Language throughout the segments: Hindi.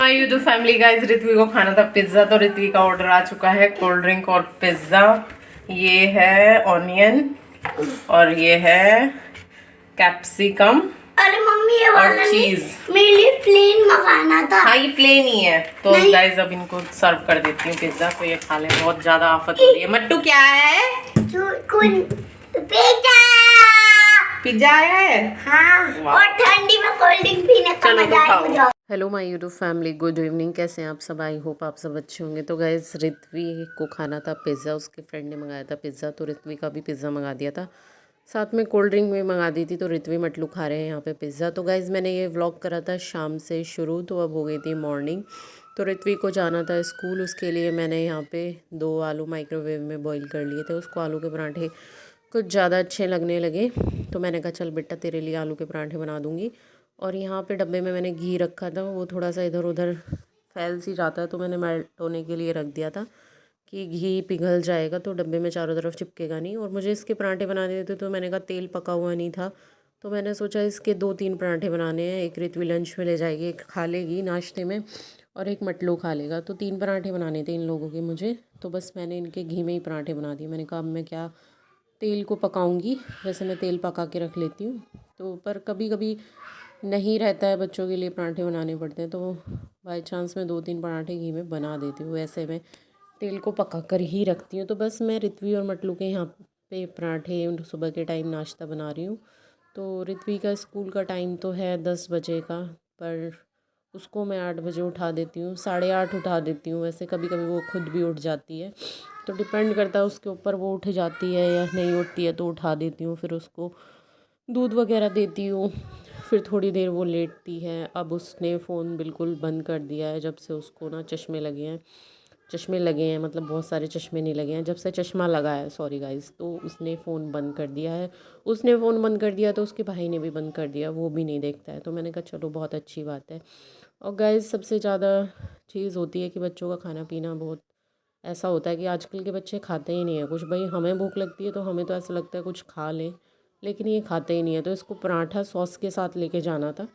My YouTube family guys, Ritvi को खाना था पिज्ज़ा, तो ऋत्वी का ऑर्डर आ चुका है कोल्ड ड्रिंक और पिज्ज़ा। ये है ऑनियन और ये है कैप्सिकम। अरे मम्मी ये और वाला चीज मेरे लिए प्लेन मंगाना था। हाँ, ये प्लेन ही है। तो गाइस अब इनको सर्व कर देती हूँ पिज्ज़ा, तो ये खा ले। बहुत ज्यादा आफत हो रही है। मट्टू क्या है? पिज्जा है। हाँ, और ठंडी में कोल्ड ड्रिंक पीने का मजा आएगा। Hello my YouTube family, good evening. कैसे हैं आप सब? आई होप आप सब अच्छे होंगे। तो गाइस ऋत्वी को खाना था पिज़्ज़ा, उसके फ्रेंड ने मंगाया था पिज़्ज़ा, तो ऋत्वी का भी पिज़्ज़ा मंगा दिया था। साथ में कोल्ड ड्रिंक भी मंगा दी थी। तो ऋत्वी मटलू खा रहे हैं यहाँ पे पिज़्ज़ा। तो गाइस मैंने ये व्लॉग करा था शाम से शुरू, तो अब हो गई थी मॉर्निंग। तो ऋत्वी को जाना था स्कूल, उसके लिए मैंने यहाँ पे 2 आलू माइक्रोवेव में बॉईल कर लिए थे। उसको आलू के पराठे कुछ ज़्यादा अच्छे लगने लगे, तो मैंने कहा चल बेटा तेरे लिए आलू के पराठे बना दूँगी। और यहाँ पे डब्बे में मैंने घी रखा था, वो थोड़ा सा इधर उधर फैल सी जाता है, तो मैंने मेल्ट होने के लिए रख दिया था कि घी पिघल जाएगा तो डब्बे में चारों तरफ चिपकेगा नहीं। और मुझे इसके पराठे बनाने थे, तो मैंने कहा तेल पका हुआ नहीं था, तो मैंने सोचा इसके 2-3 पराठे बनाने हैं। एक ऋत्वी लंच में ले जाएगी, एक खा लेगी नाश्ते में, और एक मटलू खा लेगा। तो 3 पराठे बनाने थे इन लोगों के मुझे, तो बस मैंने इनके घी में ही पराठे बना दिए। मैंने कहा अब मैं क्या तेल को पकाऊंगी, वैसे मैं तेल पका के रख लेती हूँ। तो पर कभी कभी नहीं रहता है, बच्चों के लिए पराठे बनाने पड़ते हैं, तो बाई चांस मैं 2-3 पराठे घी में बना देती हूँ। वैसे मैं तेल को पका कर ही रखती हूँ। तो बस मैं ऋत्वी और मटलू के यहाँ पे पराठे सुबह के टाइम नाश्ता बना रही हूँ। तो ऋत्वी का स्कूल का टाइम तो है 10 बजे का, पर उसको मैं 8 बजे उठा देती हूँ, 8:30 उठा देती हूँ। वैसे कभी कभी वो खुद भी उठ जाती है, तो डिपेंड करता है उसके ऊपर, वो उठ जाती है या नहीं उठती है, तो उठा देती हूँ। फिर उसको दूध वगैरह देती हूँ, फिर थोड़ी देर वो लेटती है। अब उसने फ़ोन बिल्कुल बंद कर दिया है जब से उसको ना चश्मे लगे हैं, मतलब बहुत सारे चश्मे नहीं लगे हैं, जब से चश्मा लगा है, सॉरी गाइस, तो उसने फ़ोन बंद कर दिया है। उसने फ़ोन बंद कर दिया तो उसके भाई ने भी बंद कर दिया, वो भी नहीं देखता है। तो मैंने कहा चलो बहुत अच्छी बात है। और गाइस सबसे ज़्यादा चीज़ होती है कि बच्चों का खाना पीना बहुत ऐसा होता है कि आजकल के बच्चे खाते ही नहीं है कुछ। भाई हमें भूख लगती है तो हमें तो ऐसा लगता है कुछ खा लें, लेकिन ये खाते ही नहीं है। तो इसको पराठा सॉस के साथ लेके जाना था,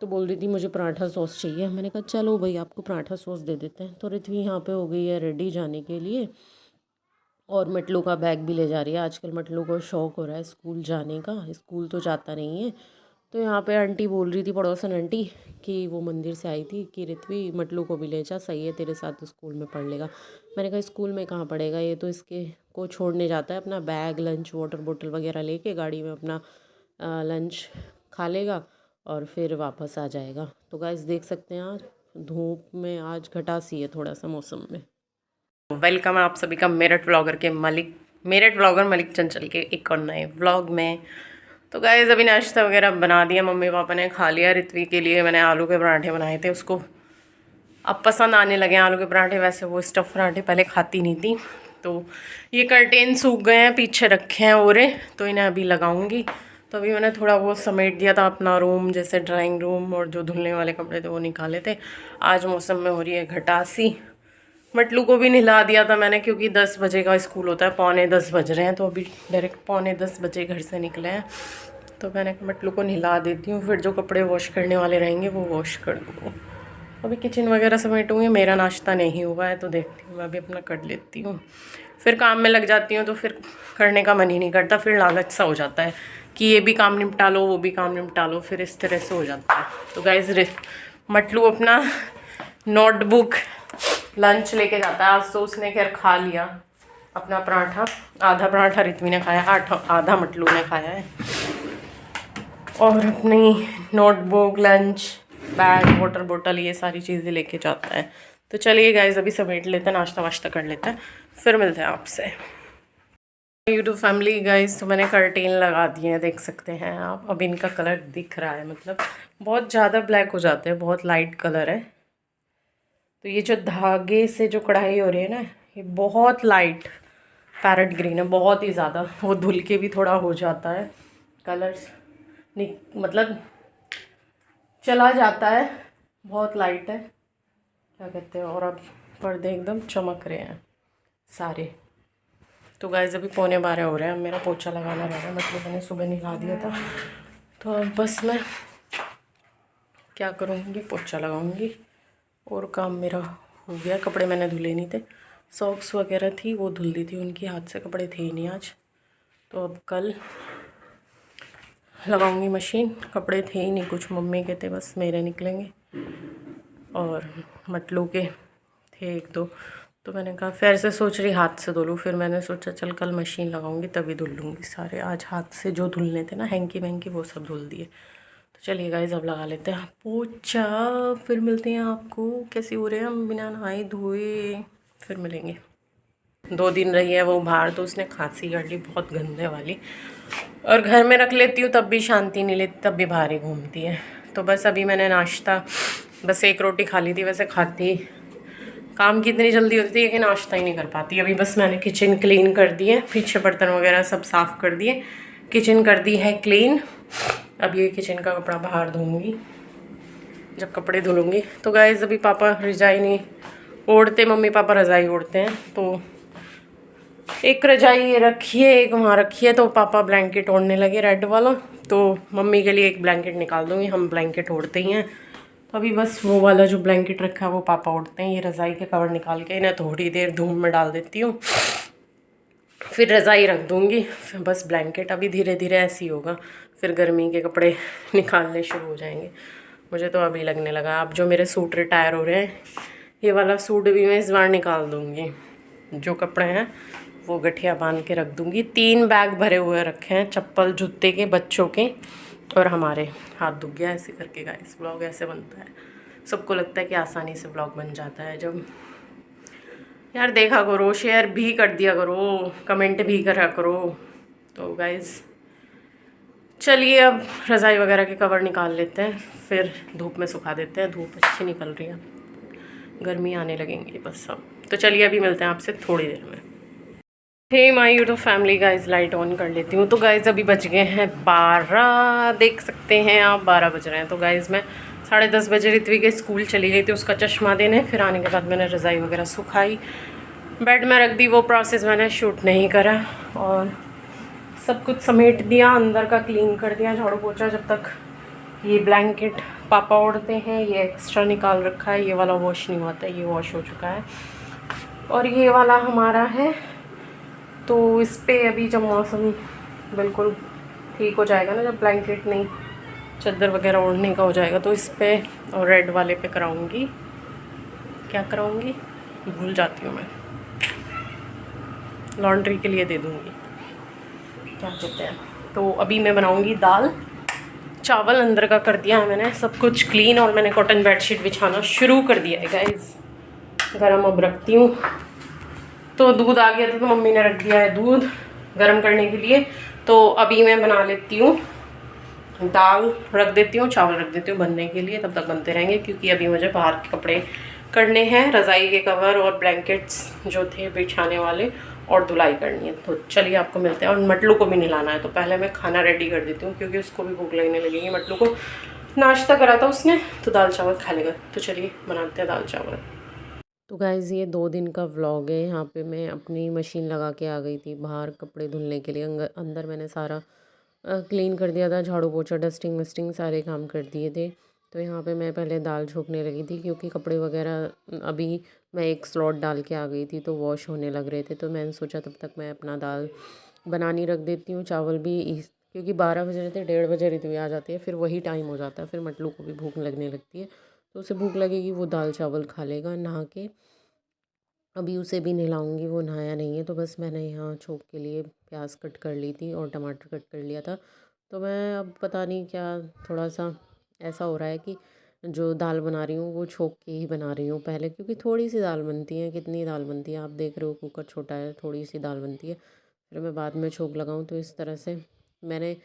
तो बोल रही थी मुझे पराठा सॉस चाहिए। मैंने कहा चलो भाई आपको पराठा सॉस दे देते हैं। तो ऋत्वी यहाँ पे हो गई है रेडी जाने के लिए, और मटलू का बैग भी ले जा रही है। आजकल मटलू को शौक़ हो रहा है स्कूल जाने का, स्कूल तो जाता नहीं है। तो यहाँ पे आंटी बोल रही थी, पड़ोसन आंटी, कि वो मंदिर से आई थी कि ऋत्वी मटलू को भी ले जा, सही है तेरे साथ स्कूल में पढ़ लेगा। मैंने कहा स्कूल में कहाँ पढ़ेगा, ये तो इसके को छोड़ने जाता है, अपना बैग लंच वाटर बोतल वगैरह लेके गाड़ी में अपना लंच खा लेगा और फिर वापस आ जाएगा। तो गाइस देख सकते हैं आज धूप में आज घटा सी है थोड़ा सा मौसम में। वेलकम है आप सभी का मेरठ व्लॉगर मलिक चंचल के एक और नए व्लॉग में। तो गाइस अभी नाश्ता वगैरह बना दिया, मम्मी पापा ने खा लिया। ऋत्वी के लिए मैंने आलू के पराठे बनाए थे, उसको अब पसंद आने लगे हैं आलू के पराठे। वैसे वो स्टफ़ पराठे पहले खाती नहीं थी। तो ये कर्टेन सूख गए हैं, पीछे रखे हैं ओरे, तो इन्हें अभी लगाऊंगी। तो अभी मैंने थोड़ा वो समेट दिया था अपना रूम, जैसे ड्राइंग रूम, और जो धुलने वाले कपड़े थे वो निकाले थे। आज मौसम में हो रही है घटासी। मटलू को भी नहला दिया था मैंने, क्योंकि 10 बजे का स्कूल होता है, 9:45 बज रहे हैं, तो अभी डायरेक्ट 9:45 बजे घर से निकले हैं। तो मैंने मटलू को नहला देती हूँ, फिर जो कपड़े वॉश करने वाले रहेंगे वो वॉश कर दूँगी। अभी किचन वगैरह समेटूँगी। मेरा नाश्ता नहीं हुआ है, तो देखती हूँ मैं अभी अपना कर लेती हूँ, फिर काम में लग जाती हूँ, तो फिर करने का मन ही नहीं करता, फिर लालच सा हो जाता है कि ये भी काम निपटा लो वो भी काम निपटा लो, फिर इस तरह से हो जाता है। तो गाइस मटलू अपना नोटबुक लंच लेके जाता है। आज तो उसने खैर खा लिया अपना पराठा, आधा पराठा ऋत्वी ने खाया, आधा मटलू ने खाया है। और अपनी नोटबुक, लंच बैग, वाटर बोतल, ये सारी चीज़ें लेके जाता है। तो चलिए गाइस अभी समेट लेते हैं, नाश्ता वाश्ता कर लेते हैं, फिर मिलते हैं आपसे। यूट्यूब फैमिली गाइस, तो मैंने कर्टेन लगा दिए हैं, देख सकते हैं आप। अब इनका कलर दिख रहा है, मतलब बहुत ज़्यादा ब्लैक हो जाते हैं, बहुत लाइट कलर है। तो ये जो धागे से जो कढ़ाई हो रही है ना, ये बहुत लाइट पैरेट ग्रीन है, बहुत ही ज़्यादा। वो धुल के भी थोड़ा हो जाता है कलर, मतलब चला जाता है, बहुत लाइट है, क्या कहते हैं। और अब पर्दे एकदम चमक रहे हैं सारे। तो गाइस अभी 11:15 हो रहे हैं, अब मेरा पोछा लगाना रहा है, मतलब मैंने सुबह निकाल दिया था। तो अब बस मैं क्या करूँगी, पोछा लगाऊँगी और काम मेरा हो गया। कपड़े मैंने धुले नहीं थे, सॉक्स वगैरह थी वो धुल दी थी, उनकी हाथ से कपड़े थे ही नहीं आज, तो अब कल लगाऊंगी मशीन। कपड़े थे ही नहीं कुछ, मम्मी के थे बस, मेरे निकलेंगे और मटलू के थे एक दो, तो मैंने कहा फिर से सोच रही हाथ से धो लूँ, फिर मैंने सोचा चल कल मशीन लगाऊंगी तभी धुल लूँगी सारे। आज हाथ से जो धुलने थे ना हैंकी वैंकी वो सब धुल दिए। तो चलिए गाइस अब लगा लेते हैं पोछा, फिर मिलते हैं आपको। कैसे हो रहे हैं हम बिना नहाए धोए, फिर मिलेंगे। 2 दिन रही है वो बाहर तो उसने खांसी कर ली बहुत गंदे वाली, और घर में रख लेती हूँ तब भी शांति नहीं लेती, तब भी बाहर ही घूमती है। तो बस अभी मैंने नाश्ता बस 1 रोटी खा ली थी, वैसे खाती काम की इतनी जल्दी होती है कि नाश्ता ही नहीं कर पाती। अभी बस मैंने किचन क्लीन कर दी है, पीछे बर्तन वगैरह सब साफ़ कर दिए, किचन कर दी है क्लीन। अब ये किचन का कपड़ा बाहर धोऊंगी जब कपड़े धुलूँगी। तो गाइस अभी पापा रजाई नहीं ओढ़ते, मम्मी पापा रजाई ओढ़ते हैं, तो एक रजाई रखी है एक वहाँ रखी है, तो पापा ब्लैंकेट ओढ़ने लगे रेड वाला, तो मम्मी के लिए एक ब्लैंकेट निकाल दूँगी, हम ब्लैंकेट ओढ़ते ही हैं। तो अभी बस वो वाला जो ब्लैंकेट रखा है वो पापा ओढ़ते हैं। ये रज़ाई के कवर निकाल के इन्हें थोड़ी देर धूप में डाल देती हूँ, फिर रज़ाई रख दूँगी, फिर बस ब्लैंकेट। अभी धीरे धीरे ऐसे ही होगा, फिर गर्मी के कपड़े निकालने शुरू हो जाएंगे। मुझे तो अभी लगने लगा, अब जो मेरे सूट रिटायर हो रहे हैं, ये वाला सूट भी मैं इस बार निकाल दूँगी। जो कपड़े हैं वो गठिया बांध के रख दूँगी। 3 बैग भरे हुए रखे हैं, चप्पल जूते के, बच्चों के और हमारे। हाथ दुख गया ऐसे करके गाइस, व्लॉग ऐसे बनता है। सबको लगता है कि आसानी से व्लॉग बन जाता है, जब यार देखा करो, शेयर भी कर दिया करो, कमेंट भी करा करो। तो गाइस चलिए अब रज़ाई वगैरह के कवर निकाल लेते हैं, फिर धूप में सुखा देते हैं। धूप अच्छी निकल रही है, गर्मी आने लगेंगी बस अब। तो चलिए अभी मिलते हैं आपसे थोड़ी देर में। Hey my YouTube family guys, light on कर लेती हूँ। तो गाइस अभी बज गए हैं 12, देख सकते हैं आप 12 बज रहे हैं। तो गाइस मैं 10:30 बजे ऋत्वी के स्कूल चली गई थी उसका चश्मा देने, फिर आने के बाद मैंने रज़ाई वगैरह सुखाई, बेड में रख दी। वो प्रोसेस मैंने शूट नहीं करा, और सब कुछ समेट दिया, अंदर का क्लीन कर दिया, झाड़ू पोछा। जब तक ये ब्लैंकेट पापा ओढ़ते हैं, ये एक्स्ट्रा निकाल रखा है, ये वाला वॉश नहीं हुआ था, ये वॉश हो चुका है, और ये वाला हमारा है। तो इस पर अभी जब मौसम बिल्कुल ठीक हो जाएगा ना, जब ब्लैंकेट नहीं चादर वगैरह ओढ़ने का हो जाएगा, तो इस पर और रेड वाले पे कराऊंगी। क्या कराऊंगी भूल जाती हूँ मैं, लॉन्ड्री के लिए दे दूँगी, क्या कहते हैं। तो अभी मैं बनाऊँगी दाल चावल। अंदर का कर दिया है मैंने सब कुछ क्लीन, और मैंने कॉटन बेडशीट बिछाना शुरू कर दिया है गाइस। गरम अब रखती हूँ। तो दूध आ गया था, तो मम्मी ने रख दिया है दूध गर्म करने के लिए। तो अभी मैं बना लेती हूँ दाल, रख देती हूँ, चावल रख देती हूँ बनने के लिए, तब तक बनते रहेंगे, क्योंकि अभी मुझे बाहर के कपड़े करने हैं, रज़ाई के कवर और ब्लैंकेट्स जो थे बिछाने वाले, और धुलाई करनी है। तो चलिए आपको मिलते हैं, और मटलू को भी नहलाना है, तो पहले मैं खाना रेडी कर देती हूँ, क्योंकि उसको भी भूख लगने लगेगी। मटलू को नाश्ता करा था उसने, तो दाल चावल खा लेगा। तो चलिए बनाते हैं दाल चावल। तो गाइज़ ये 2 दिन का व्लॉग है। यहाँ पे मैं अपनी मशीन लगा के आ गई थी बाहर कपड़े धुलने के लिए। अंदर मैंने सारा क्लीन कर दिया था, झाड़ू पोछा डस्टिंग वस्टिंग सारे काम कर दिए थे। तो यहाँ पे मैं पहले दाल छोंकने लगी थी, क्योंकि कपड़े वगैरह अभी मैं एक स्लॉट डाल के आ गई थी, तो वॉश होने लग रहे थे। तो मैंने सोचा तब तक मैं अपना दाल बनानी रख देती हूँ, चावल भी क्योंकि 12 बज रहे थे, 1:30 बजे ऋतु आ जाती है, फिर वही टाइम हो जाता है, फिर मटलू को भी भूख लगने लगती है, तो उसे भूख लगेगी, वो दाल चावल खा लेगा नहा के। अभी उसे भी नहलाऊँगी, वो नहाया नहीं है। तो बस मैंने यहाँ छोंक के लिए प्याज कट कर ली थी और टमाटर कट कर लिया था। तो मैं अब पता नहीं क्या थोड़ा सा ऐसा हो रहा है कि जो दाल बना रही हूँ वो छोंक के ही बना रही हूँ पहले, क्योंकि थोड़ी सी दाल बनती है, कितनी दाल बनती है आप देख रहे हो, कुकर छोटा है, थोड़ी सी दाल बनती है, फिर मैं बाद में छोंक लगाऊँ। तो इस तरह से मैंने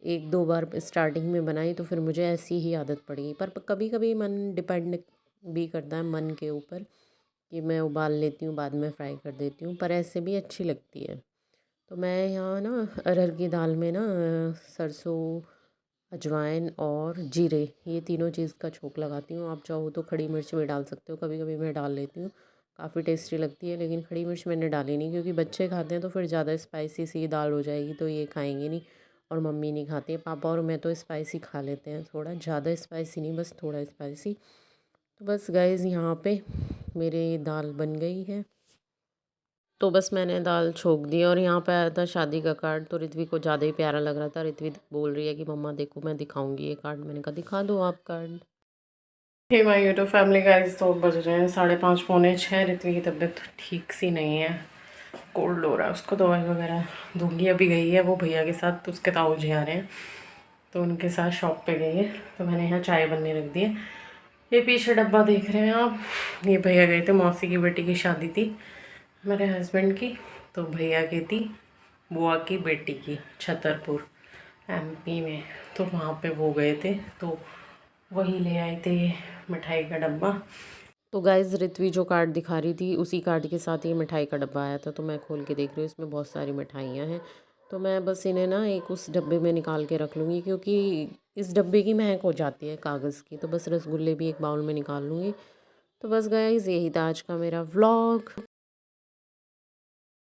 1-2 बार स्टार्टिंग में बनाई, तो फिर मुझे ऐसी ही आदत पड़ी। पर कभी कभी मन डिपेंड भी करता है मन के ऊपर, कि मैं उबाल लेती हूँ बाद में फ्राई कर देती हूँ, पर ऐसे भी अच्छी लगती है। तो मैं यहाँ ना अरहर की दाल में ना सरसों, अजवाइन और जीरे, ये तीनों चीज़ का छोंक लगाती हूँ। आप चाहो तो खड़ी मिर्च भी डाल सकते हो, कभी कभी मैं डाल लेती हूँ, काफ़ी टेस्टी लगती है। लेकिन खड़ी मिर्च मैंने डाली नहीं, क्योंकि बच्चे खाते हैं तो फिर ज़्यादा स्पाइसी सी दाल हो जाएगी, तो ये खाएंगे नहीं, और मम्मी नहीं खाती है, पापा और मैं तो स्पाइसी खा लेते हैं, थोड़ा ज़्यादा स्पाइसी नहीं, बस थोड़ा स्पाइसी। तो बस गाइज़ यहाँ पे मेरी दाल बन गई है। तो बस मैंने दाल छोंक दी और यहाँ पे आया था शादी का कार्ड, तो रित्वी को ज़्यादा ही प्यारा लग रहा था। रित्वी बोल रही है कि मम्मा देखो मैं दिखाऊंगी ये कार्ड। मैंने कहा दिखा दो आप card. Hey my YouTube family guys, तो बज रहे हैं 5:30 पौने 6। रित्वी की तबीयत ठीक सी नहीं है, कोल्ड हो रहा है उसको। दवाई वगैरह दूंगी। अभी गई है वो भैया के साथ, तो उसके ताऊ जी आ रहे हैं तो उनके साथ शॉप पे गई है। तो मैंने यहाँ चाय बनने रख दी है। ये पीछे डब्बा देख रहे हैं आप, ये भैया गए थे, मौसी की बेटी की शादी थी मेरे हस्बैंड की, तो भैया की थी बुआ की बेटी की छतरपुर एमपी में, तो वहाँ पे वो गए थे, तो वही ले आए थे मिठाई का डब्बा। तो गाइज़ रित्वी जो कार्ड दिखा रही थी उसी कार्ड के साथ ये मिठाई का डब्बा आया था, तो मैं खोल के देख रही हूँ इसमें बहुत सारी मिठाइयाँ हैं। तो मैं बस इन्हें ना एक उस डब्बे में निकाल के रख लूँगी, क्योंकि इस डब्बे की महक हो जाती है कागज़ की। तो बस रसगुल्ले भी एक बाउल में निकाल लूँगी। तो बस गाइज़ यही था आज का मेरा व्लॉग।